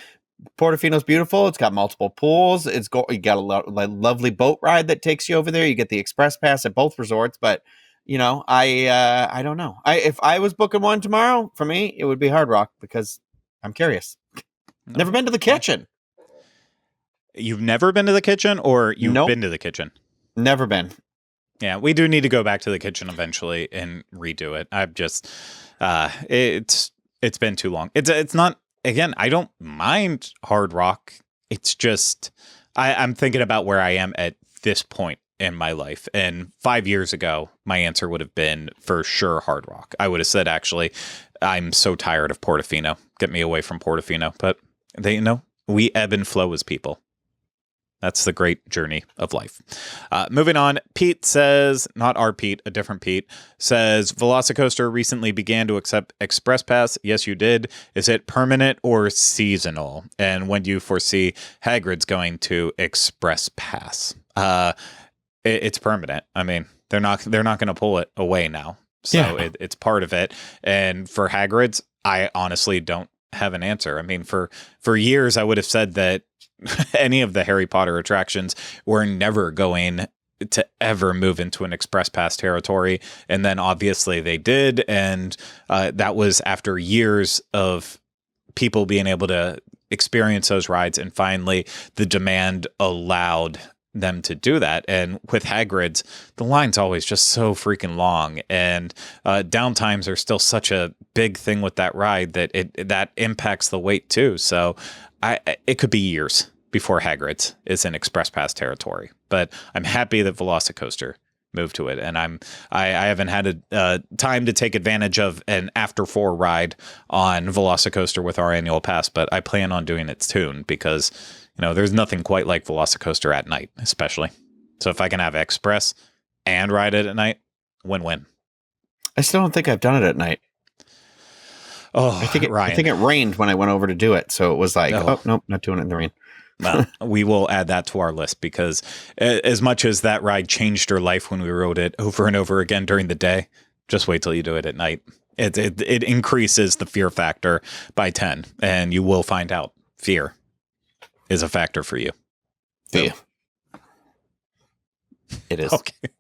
Portofino's beautiful. It's got multiple pools. You got a lovely boat ride that takes you over there. You get the express pass at both resorts. But I don't know. If I was booking one tomorrow, for me, it would be Hard Rock because I'm curious. No. Never been to the kitchen. You've never been to the kitchen, or you've been to the kitchen? Never been. Yeah, we do need to go back to the kitchen eventually and redo it. I've just it's been too long. It's not. Again, I don't mind Hard Rock. It's just I'm thinking about where I am at this point in my life. And 5 years ago, my answer would have been for sure Hard Rock. I would have said, actually, I'm so tired of Portofino. Get me away from Portofino. But we ebb and flow as people. That's the great journey of life. Moving on, Pete says, not our Pete, a different Pete, says, Velocicoaster recently began to accept Express Pass. Yes, you did. Is it permanent or seasonal? And when do you foresee Hagrid's going to Express Pass? It's permanent. I mean, they're not going to pull it away now. So it's part of it. And for Hagrid's, I honestly don't have an answer. I mean, for years, I would have said that any of the Harry Potter attractions were never going to ever move into an Express Pass territory. And then obviously they did. And that was after years of people being able to experience those rides. And finally, the demand allowed them to do that. And with Hagrid's, the line's always just so freaking long, and downtimes are still such a big thing with that ride that that impacts the wait too. So it could be years before Hagrid's is in Express Pass territory, but I'm happy that Velocicoaster moved to it, and I haven't had a time to take advantage of an after 4 ride on Velocicoaster with our annual pass, but I plan on doing it soon because there's nothing quite like Velocicoaster at night, especially. So if I can have Express and ride it at night, win-win. I still don't think I've done it at night. Oh, I think it rained when I went over to do it, so it was like, oh nope, not doing it in the rain. Well, we will add that to our list because as much as that ride changed her life when we rode it over and over again during the day, just wait till you do it at night. It increases the fear factor by 10, and you will find out fear is a factor for you. Yeah. It is. Okay.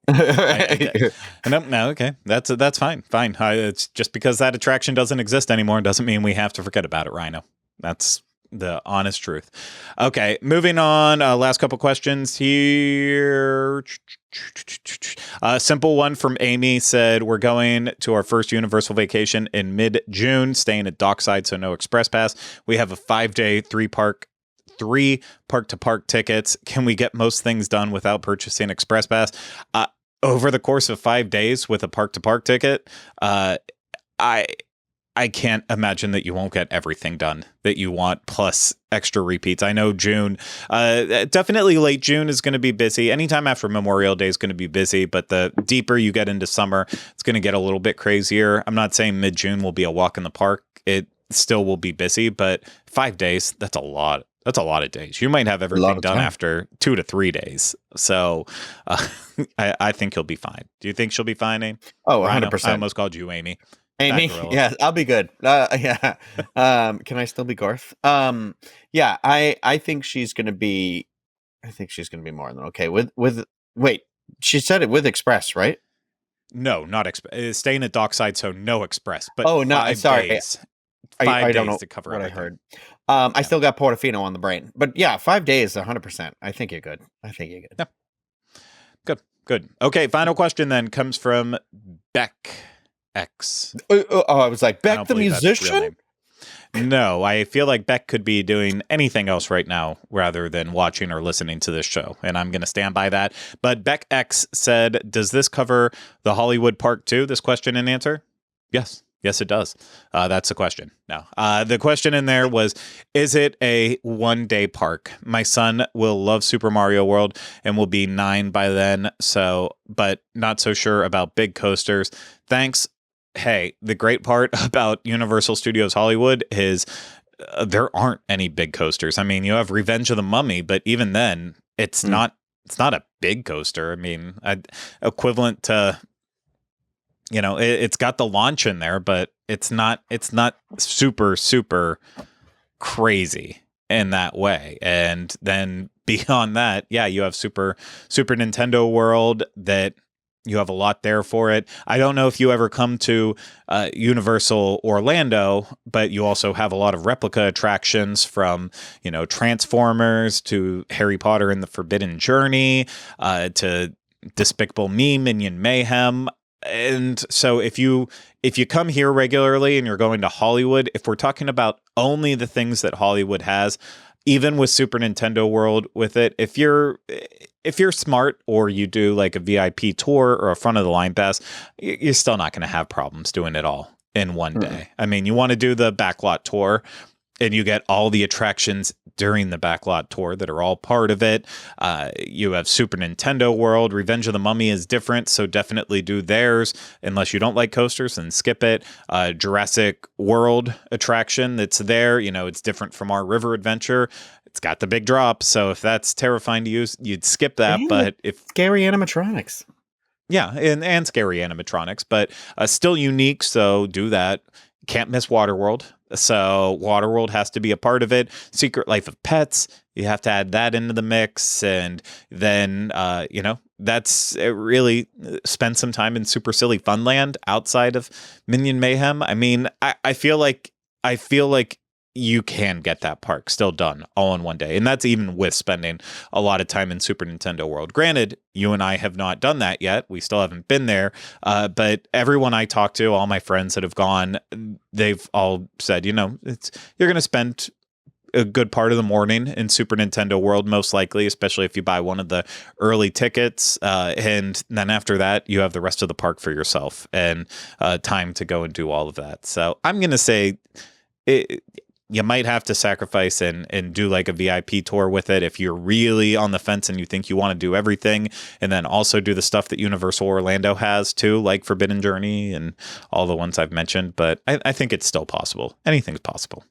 No, okay. That's fine. Fine. It's just because that attraction doesn't exist anymore doesn't mean we have to forget about it, Ryno. That's the honest truth. Okay, moving on. Last couple questions here. A simple one from Amy said, we're going to our first Universal vacation in mid-June, staying at Dockside, so no Express Pass. We have a 5-day, 3 park-to-park tickets. Can we get most things done without purchasing Express Pass? Over the course of 5 days with a park-to-park ticket, I can't imagine that you won't get everything done that you want, plus extra repeats. I know June, definitely late June is going to be busy. Anytime after Memorial Day is going to be busy, but the deeper you get into summer, it's going to get a little bit crazier. I'm not saying mid-June will be a walk in the park. It still will be busy, but 5 days, that's a lot. That's a lot of days. You might have everything done after 2 to 3 days. So I think you'll be fine. Do you think she'll be fine, Amy? Oh, 100%. I almost called you Amy. Amy, yeah, I'll be good. Yeah. Can I still be Garth? Yeah, I think she's gonna be. I think she's gonna be more than okay with. Wait, she said it with Express, right? No, not Express. Staying at Dockside, so no Express. But no, sorry. Days, 5 days to cover what everything. I heard. I still got Portofino on the brain, but yeah, 5 days, 100%. I think you're good. Yeah. Good. Okay, final question then comes from Beck X. I was like, Beck the musician? No, I feel like Beck could be doing anything else right now rather than watching or listening to this show, and I'm going to stand by that. But Beck X said, does this cover the Hollywood Park too, this question and answer? Yes, it does. That's the question. No, the question in there was, is it a one-day park? My son will love Super Mario World and will be 9 by then, but not so sure about big coasters. Thanks. Hey, the great part about Universal Studios Hollywood is there aren't any big coasters. I mean, you have Revenge of the Mummy, but even then, it's not a big coaster. I mean, equivalent to, it's got the launch in there, but it's not super crazy in that way. And then beyond that, yeah, you have Super Nintendo World that you have a lot there for it. I don't know if you ever come to Universal Orlando, but you also have a lot of replica attractions from, Transformers to Harry Potter and the Forbidden Journey to Despicable Me, Minion Mayhem. And so if you come here regularly and you're going to Hollywood, if we're talking about only the things that Hollywood has, even with Super Nintendo World with it, if you're smart or you do like a VIP tour or a front of the line pass, you're still not going to have problems doing it all in one day. I mean, you want to do the backlot tour and you get all the attractions during the backlot tour that are all part of it. You have Super Nintendo World. Revenge of the Mummy is different, so definitely do theirs. Unless you don't like coasters, then skip it. Jurassic World attraction that's there, it's different from our River Adventure. It's got the big drop, so if that's terrifying to use, you'd skip that. But if scary animatronics. Yeah, and scary animatronics, but still unique, so do that. Can't miss Waterworld. So Waterworld has to be a part of it. Secret Life of Pets, you have to add that into the mix. And then, that's really spend some time in Super Silly Funland outside of Minion Mayhem. I mean, I feel like you can get that park still done all in one day. And that's even with spending a lot of time in Super Nintendo World. Granted, you and I have not done that yet. We still haven't been there. But everyone I talk to, all my friends that have gone, they've all said, you're going to spend a good part of the morning in Super Nintendo World, most likely, especially if you buy one of the early tickets. And then after that, you have the rest of the park for yourself and time to go and do all of that. So I'm going to say you might have to sacrifice and do like a VIP tour with it if you're really on the fence and you think you want to do everything, and then also do the stuff that Universal Orlando has too, like Forbidden Journey and all the ones I've mentioned. But I think it's still possible. Anything's possible.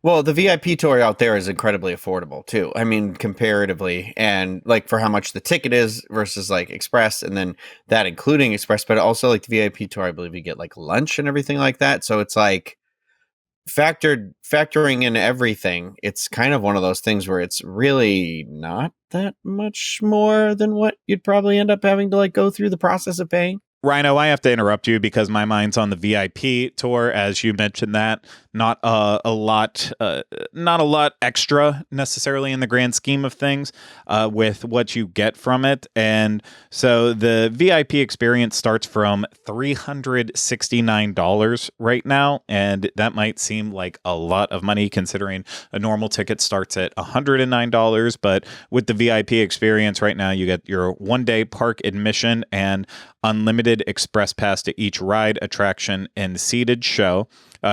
Well, the VIP tour out there is incredibly affordable too. I mean, comparatively, and like for how much the ticket is versus like Express, and then that including Express, but also like the VIP tour, I believe you get like lunch and everything like that. So it's like factoring in everything, it's kind of one of those things where it's really not that much more than what you'd probably end up having to like go through the process of paying. Ryno, I have to interrupt you because my mind's on the VIP tour, as you mentioned that. Not a lot extra necessarily in the grand scheme of things with what you get from it. And so the VIP experience starts from $369 right now, and that might seem like a lot of money considering a normal ticket starts at $109. But with the VIP experience right now, you get your one-day park admission and unlimited express pass to each ride, attraction, and seated show.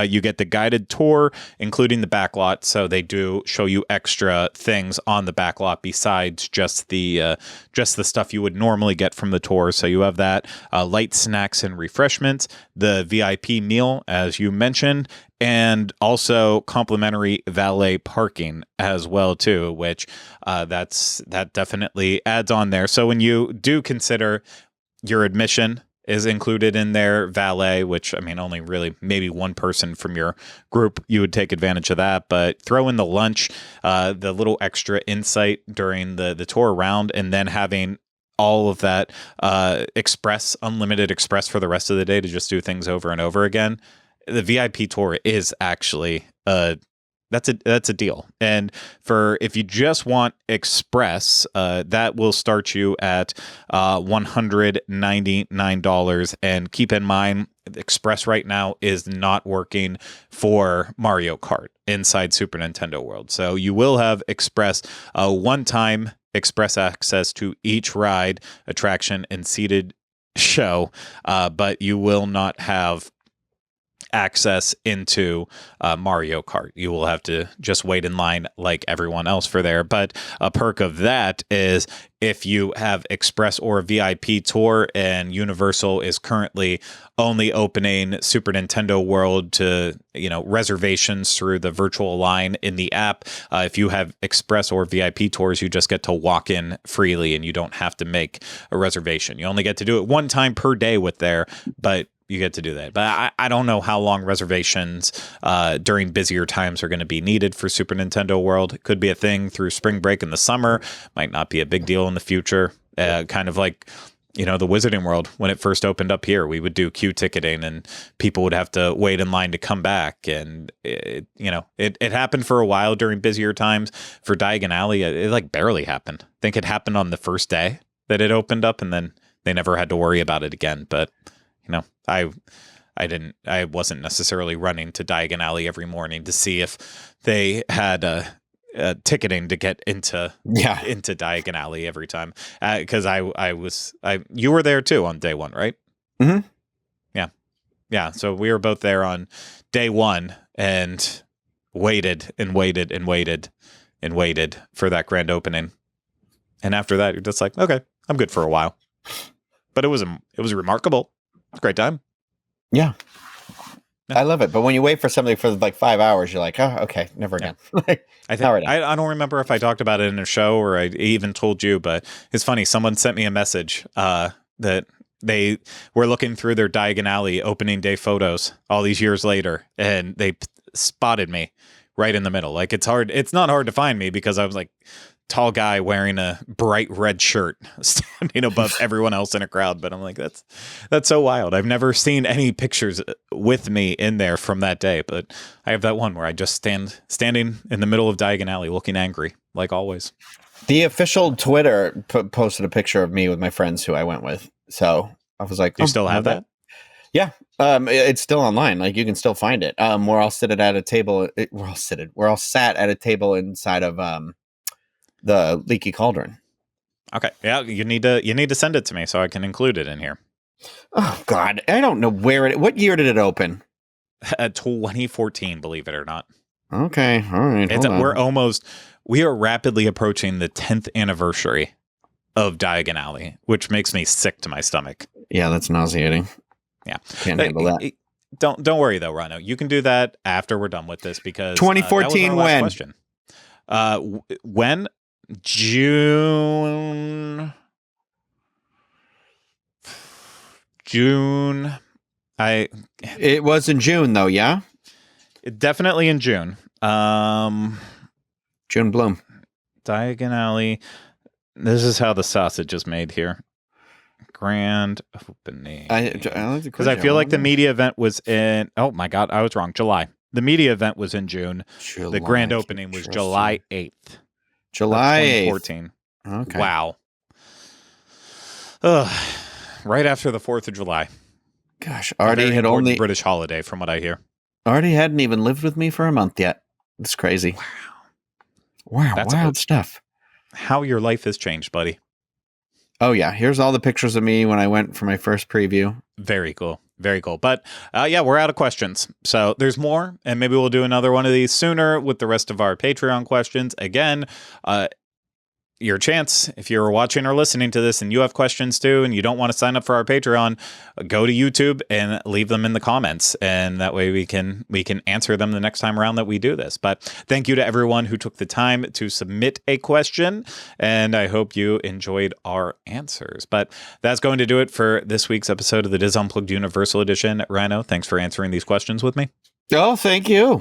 You get the guided tour, including the backlot. So they do show you extra things on the backlot besides just the stuff you would normally get from the tour. So you have that, light snacks and refreshments, the VIP meal, as you mentioned, and also complimentary valet parking as well too, which that definitely adds on there. So when you do consider your admission is included in their valet, which, I mean, only really maybe one person from your group, you would take advantage of that. But throw in the lunch, the little extra insight during the tour around, and then having all of that unlimited express for the rest of the day to just do things over and over again. The VIP tour is actually that's a deal. And for if you just want Express, that will start you at $199. And keep in mind, Express right now is not working for Mario Kart inside Super Nintendo World. So you will have Express one-time Express access to each ride, attraction, and seated show, but you will not have access into Mario Kart. You will have to just wait in line like everyone else for there. But a perk of that is if you have Express or VIP tour, and Universal is currently only opening Super Nintendo World to, reservations through the virtual line in the app. If you have Express or VIP tours, you just get to walk in freely and you don't have to make a reservation. You only get to do it one time per day with there, but you get to do that. But I don't know how long reservations during busier times are going to be needed for Super Nintendo World. It could be a thing through spring break in the summer. Might not be a big deal in the future. Kind of like, the Wizarding World. When it first opened up here, we would do queue ticketing and people would have to wait in line to come back. And, it happened for a while during busier times. For Diagon Alley, it like barely happened. I think it happened on the first day that it opened up, and then they never had to worry about it again. But I wasn't necessarily running to Diagon Alley every morning to see if they had ticketing to get into Diagon Alley every time, because you were there too on day one, right? Mm-hmm. Yeah. So we were both there on day one and waited and waited and waited and waited for that grand opening, and after that you're just like, okay, I'm good for a while. But it was remarkable. It's a great time. Yeah. I love it. But when you wait for something for like 5 hours, you're like, oh, okay, never again. I don't remember if I talked about it in a show or I even told you, but it's funny. Someone sent me a message that they were looking through their Diagon Alley opening day photos all these years later, and they spotted me right in the middle. Like, it's not hard to find me because I was like tall guy wearing a bright red shirt standing above everyone else in a crowd. But I'm like, that's so wild. I've never seen any pictures with me in there from that day, but I have that one where I just standing in the middle of Diagon Alley looking angry, like always. The official Twitter posted a picture of me with my friends who I went with. So I was like, you still have that? Yeah. It's still online. Like you can still find it. We're all sat at a table inside of the Leaky Cauldron. Okay. Yeah, you need to send it to me so I can include it in here. Oh God, I don't know what year did it open? 2014, believe it or not. Okay. All right. We are rapidly approaching the 10th anniversary of Diagon Alley, which makes me sick to my stomach. Yeah, that's nauseating. Yeah. Can't handle that. Don't worry though, Ryno. You can do that after we're done with this because 2014 when? Question. When? June. It was in June though, yeah? Definitely in June. June Bloom. Diagon Alley. This is how the sausage is made here. Grand opening. Because I feel like the media event was in. Oh my God, I was wrong. July. The media event was in June. The grand opening was July 8th. July 2014. Okay. Wow. Right after the 4th of July. Gosh, Artie had only British holiday, from what I hear. Artie hadn't even lived with me for a month yet. It's crazy. Wow. That's wild stuff. How your life has changed, buddy. Oh yeah, here's all the pictures of me when I went for my first preview. Very cool. Very cool. But yeah, we're out of questions. So there's more, and maybe we'll do another one of these sooner with the rest of our Patreon questions. Again, your chance, if you're watching or listening to this and you have questions too, and you don't want to sign up for our Patreon, go to YouTube and leave them in the comments. And that way we can answer them the next time around that we do this. But thank you to everyone who took the time to submit a question. And I hope you enjoyed our answers. But that's going to do it for this week's episode of the DIS Unplugged Universal Edition. Ryno, thanks for answering these questions with me. Oh, thank you.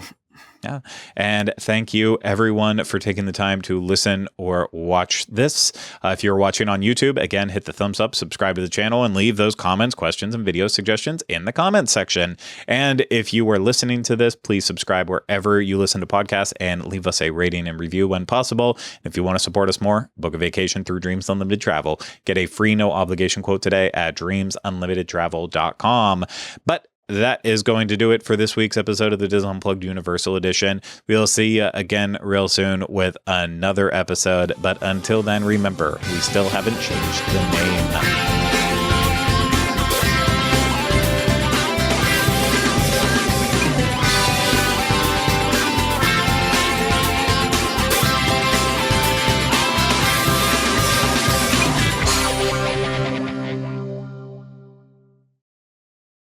Yeah. And thank you, everyone, for taking the time to listen or watch this. If you're watching on YouTube, again, hit the thumbs up, subscribe to the channel, and leave those comments, questions, and video suggestions in the comments section. And if you are listening to this, please subscribe wherever you listen to podcasts and leave us a rating and review when possible. If you want to support us more, book a vacation through Dreams Unlimited Travel. Get a free no obligation quote today at dreamsunlimitedtravel.com. But that is going to do it for this week's episode of the DIS Unplugged Universal Edition. We'll see you again real soon with another episode. But until then, remember, we still haven't changed the name.